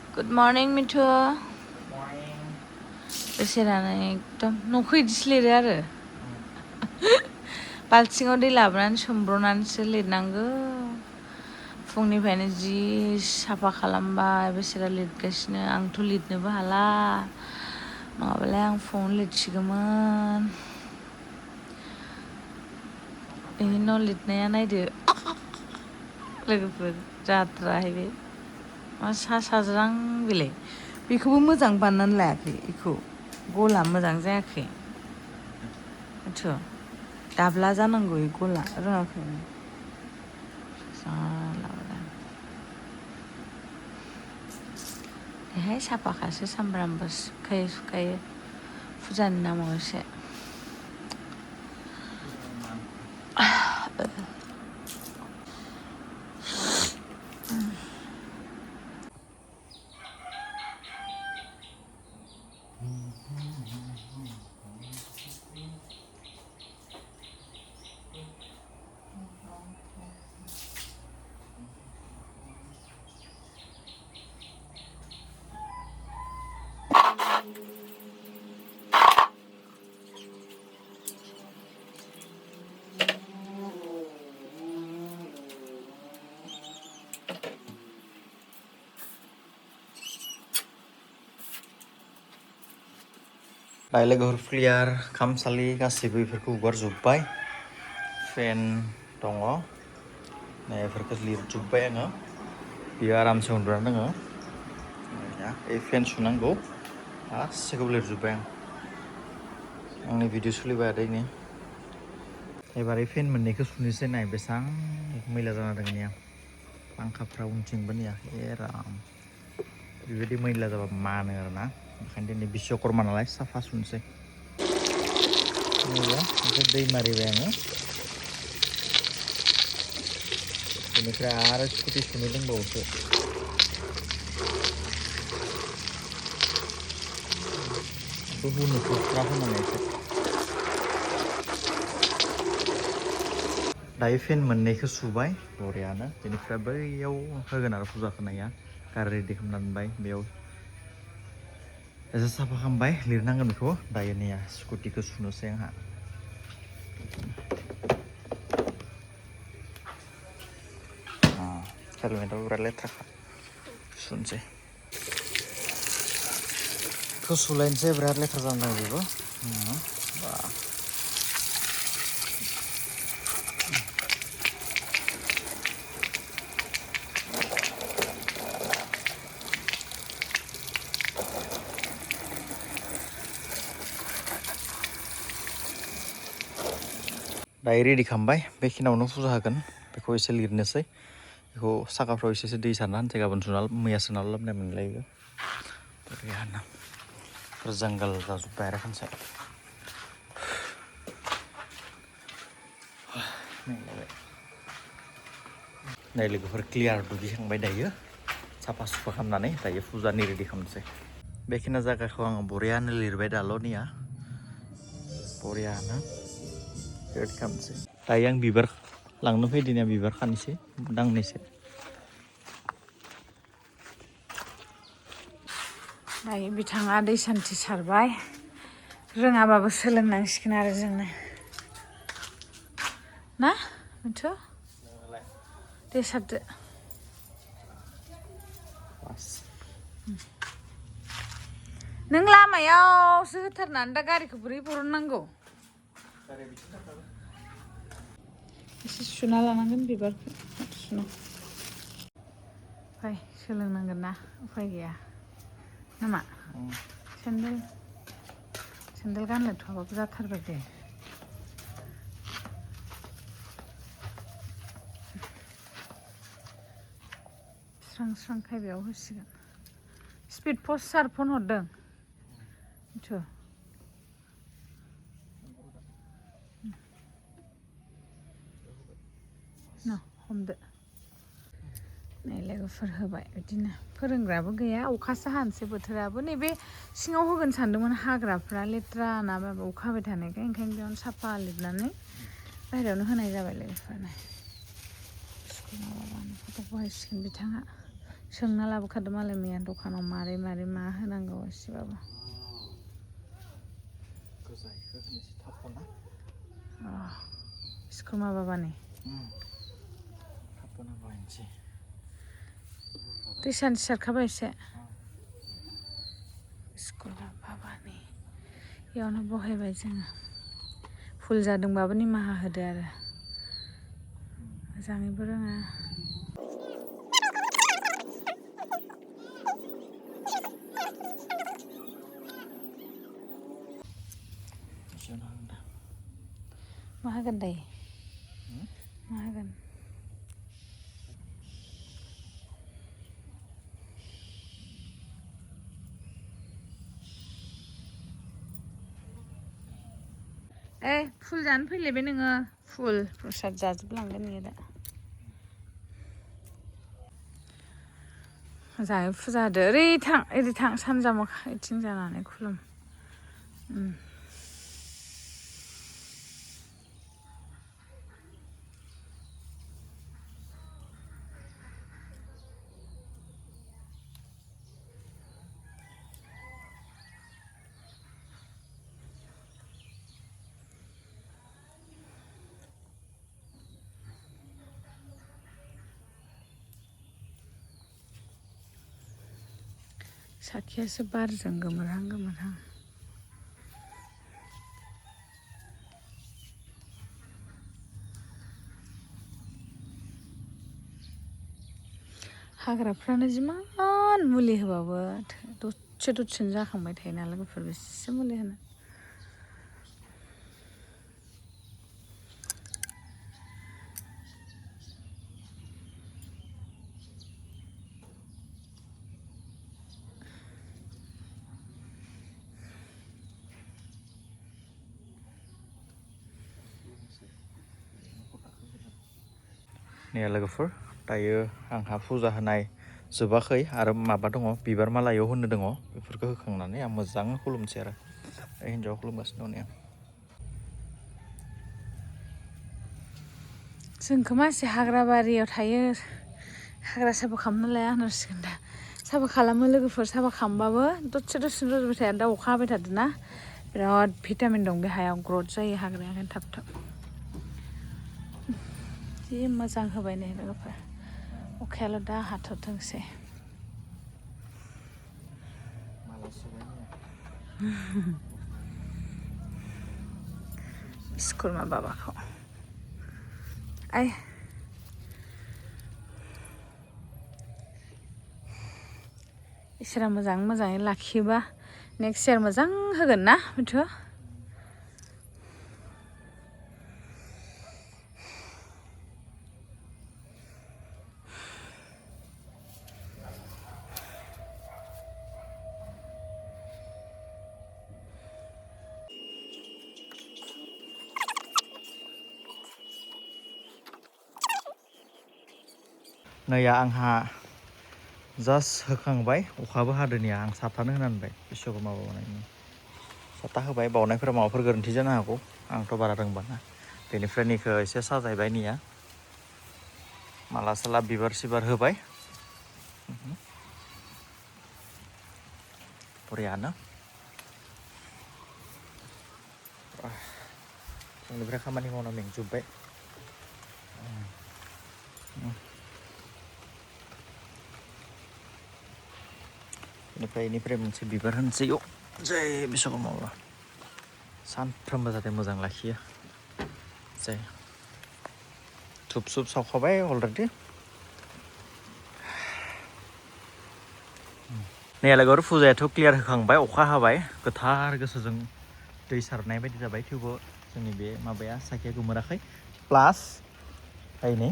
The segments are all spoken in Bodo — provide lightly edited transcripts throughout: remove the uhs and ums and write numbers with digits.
Good morning, Mithu. Morning. बेसेरानो एकदम न'खौ इदिसो लिरो आरो बाल्थिङाव दै लाबोनानै सोमब्रनानैसो लिरनांगौ फुंनिफ्रायनो जि साफा खालामबाय बेसेरा लिरगासिनो आंथ' लिरनोबो हाला नङाबालाय आं फुङावनो लिरसिगौमोन बेनि न' लिरनाया नायदो लोगोफोर जाद्राहाय बे मा सा साज्रां बेलाय बेखौबो मोजां बानायनानै लायाखै बेखौ गला मोजां जायाखै मिथु दाब्ला जानांगौ बे गला रोङाखै बेहाय साफाखासो सामब्रामबो सुखायो फुजानि नामाव एसे लोगोफोर क्लियार खामसालि गासैबो बेफोरखौ हगारजोब्बाय फेन दङ बेफोरखौ लिरजोब्बाय आङो बियो आरामसे उन्दुना दङ बे फेन सुनांगौ गासैखौबो लिरजोब्बाय आं आंनि भिडिअ सोलिबाय थादों एबार फेन मोननैखौ सुनोसै नाय बेसेबां मैला जाना दङ निया फांखाफ्रा उनथिंबो निया आराम बेबायदि मैला जाबा मानो आरोना ओंखायनो दिनै बिश्वकर्मा नालाय साफा सुनोसै ओमफ्राय दै मारिबाय आङो बेनिफ्राय आरो स्कुटि सुनो दंबावोसो हुनुखौ स्रा होनानै एसे दायो फेन मोननैखौ सुबाय बरियानो बेनिफ्राय बैयाव होगोन आरो फुजा होनाया गारि रेडि खालामना दोनबाय बेयाव एसे साफा खालामबाय लिरनांगोन बेखौ दायो नैया स्कुटिखौ सुनोसै आंहा हेलमेटाव बिराद लेथ्राखा सुनोसै बेखौ सुलायनोसै बिराद लेथ्रा जाना दं बेबो दायो रेडि खालामबाय बेखिनियावनो फुजा होगोन बेखौ एसे लिरनोसै बेखौ साखाफ्राव एसे दै सारना होनसै गाबोन मैया सोना लाबोनाय मोनलायो बरियानो जांगाल जाजोब्बाय आरो खनसे नै लोगोफोर क्लियार दुगैखांबाय दायो साफा सुफा खालामनानै दायो फुजानि रेडि खालामनोसै बेखिनि जायगाखौ आङो बरियानो लिरबाय दाल'निया बरियानो रेडि खालामनोसै दायो आं बिबार लांनो फैदिनिया बिबार खानोसै दांनोसै दायो बिथाङा दै सान्थि सारबाय रोङाबाबो सोलोंनांसिगोन आरो जोंनो ना मिथु दै सारदो नों लामायावसो होथारनानै दा गारिखौ बोरै बरननांगौ एसे सुना लानांगोन बिबारखौ सुना फै सोलोंनांगोन ना उफाय गैया नामा सेन्देल गानलायथ'वाबाबो जाथारबाय दे स्रां स्रां खायबायाव होसिगोन स्पिड पस्ट सार फन हरदों मिथु हमदो नै लोगोफोर होबाय बिदिनो फोरोंग्राबो गैया अखासो हानोसै बोथोराबो नैबे सिङाव होगोन सानदोंमोन हाग्राफ्रा लेथ्रा ना अखा हाबाय थानायखाय ओंखायनो बेयावनो साफा लिरनानै बाहेरायावनो होनाय जाबाय लोगोफोर स्कुल माबाबानो फट' बहायसिगोन बिथाङा सोंना लाबोखादों मालाय मैया दखानाव मारै मारै मा होनांगौ एसेबाबो स्कुल माबाबानि दै सानसे सारखाबाय एसे स्कुला बाबानि इयावनो बहायबाय जोङो फुल जादोंबाबो निमाहा होदो आरो मोजाङैबो रोङा मा होगोन दायो मा होगोन फुल जानो फैलायबाय नोङो फुल प्रसाद जाजोबलांगोन नोङो दा मोजाङै फुजा होदो ओरै थां सानजा मोखां इथिं जानानै खुलुम साखियासो बारजों गोमोरहां हाग्राफ्रानो जिमान मुलि होबाबो दसेनो जाखांबाय थायो ना लोगोफोर बेसे मुलि होनो ने लोगोफोर दायो आंहा फुजा होनाय जोबाखै आरो माबा दङ बिबार मालायाव होनो दङ बेफोरखौ होखांनानै आं मोजां खुलुमसै आरो हिन्जाव खुलुमगासिनो दं जोंखौ मानसि हाग्रा बारियाव थायो हाग्रा साफा खालामनो लाया होननांसिगोन दा साफा खालामो लोगोफोर साफा खालामबाबो दसेनो रज'बाय थाया दा अखा हाबाय थादोंना बिराद भिटामिन दं बे हायाव ग्रथ जायो हाग्राया ओंखायनो थाब जि मोजां होबाय नै लोगोफोर अखायाल' दा हाथ'थोंसै स्कुल मा बाबाखौ इसोरा मोजाङै लाखियोबा नेक्स्ट इयार मोजां होगोन ना मिथु नैया आंहा जास्ट होखांबाय अखाबो हादोंनिया आं साथानो होनांबाय बिश्वकर्मा बावनायनि साथा होबाय बावनायफोरा माबाफोर गोरोन्थि जानो हागौ आंथ' बारा रोंबाङा बेनिफ्राय निखौ एसे साजायबाय निया माला साला बिबार सिबार होबाय बरियानो फुंनिफ्राय खामानि मावना मेंजोब्बाय बेनिफ्राय मोनसे बिबार होनोसै जै बिश्वकर्मा बाबा सानफ्रोमबो जाहाथे मोजां लाखियो जै धुप सुप सावखाबाय अलरेडि नै लोगोफोर फुजायाथ' क्लियार होखांबाय अखा हाबाय गोथार गोसोजों दै सारनाय बायदि जाबाय थेवबो जोंनि बे माबाया साखिया गोमोराखै प्लास नै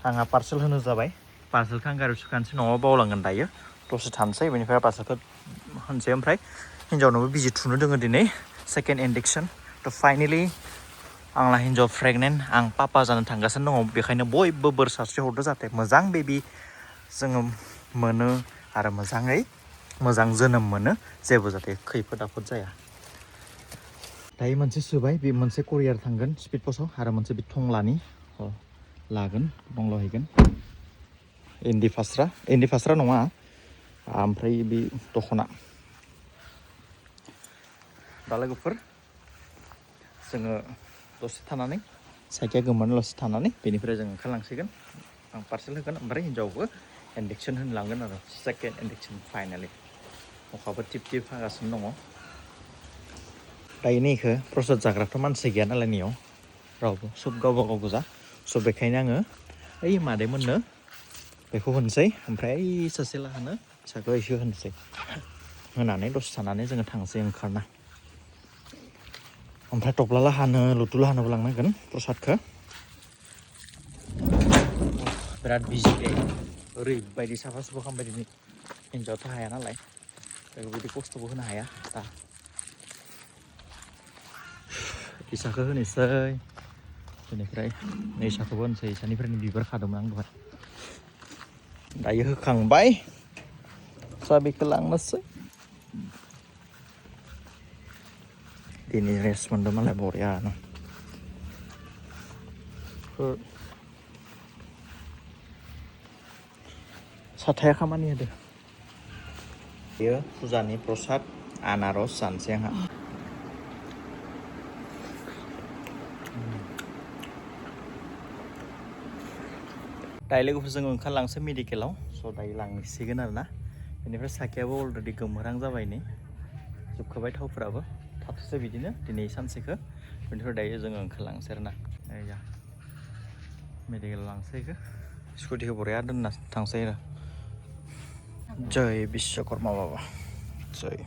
आंहा पार्सेल होनो जाबाय पार्सेलखौ आं गारियाव सोखानोसै न'आव बावलांगोन दायो दसे थानोसै बेनिफ्राय पार्सेलखौ होनोसै ओमफ्राय हिन्जावनोबो बिजि थुनो दोङो दिनै सेकेन्ड इन्जेक्सन थ' फाइनेलि आंना हिन्जाव प्रेगनेन्ट आं पापा जानो थांगासिनो दङ बेखायनो बयबो बोर सारस्रि हरदो जाहाथे मोजां बेबि जोङो मोनो आरो मोजां जोनोम मोनो जेबो जाहाथे खैफोद आफोद जाया दायो मोनसे सोबाय बे मोनसे करियार थांगोन स्पिड पस्टआव आरो मोनसे बे थंलानि लागोन बंल हैगोन इन्दि फास्रा नङा ओमफ्राय बे दख'ना दा लोगोफोर जोङो दसे थानानै साइकेल गोमानोल'सो थानानै बेनिफ्राय जों ओंखारलांसिगोन आं पार्सेल होगोन ओमफ्राय हिन्जावबो इन्जेक्सन होनो लांगोन आरो सेकेन्ड इन्जेक्सन फाइनालि अखाबो टिप टिप हागासिनो दङ दायो नैखौ प्रसाद जाग्राथ' मानसि गैया नालाय नैयाव रावबो सब गावबा गाव गोजा स' बेखायनो आङो ओइ मादैमोननो बेखौ होनोसै ओमफ्राय ओइ सासे लाहानो फिसाखौ एसे होनोसै होनानै दसे थानानै जोङो थांसै ओंखारना ओमफ्राय थब्ला लाहानो लुथु लाहानोबो लांनांगोन प्रसादखौ बिराद बिजि दे ओरैबायदि साफा सुफा खालामबाय दिनै हिन्जावथ' हाया नालाय बेबायदि खस्थ'बो होनो हाया दा इसाखौ होनोसै बेनिफ्राय नै इसाखौबो होनोसै इसानिफ्रायनो बिबार खादोंमोन आं दहाय दायो होखांबाय साबिखौ लांनोसै दिनै रेस्ट मोनदों मालाय बरियानो साथाया खामानि होदो बेयो फुजानि प्रसाद आनारस जानोसै आंहा दायो लोगोफोर जोङो ओंखारलांसै मेडिकेलाव स' दायो लांसिगोन आरोना बेनिफ्राय साखियाबो अलरेडि गोमोरां जाबाय नै जोबखाबाय थावफोराबो थाथोंसै बिदिनो दिनै सानसेखौ बेनिफ्राय दायो जोङो ओंखारलांसै आरोना जा मेडिकेलाव लांसै बेखौ स्कुटिखौ बरिया दोनना थांसै आरो जय बिश्वकर्मा बाबा जय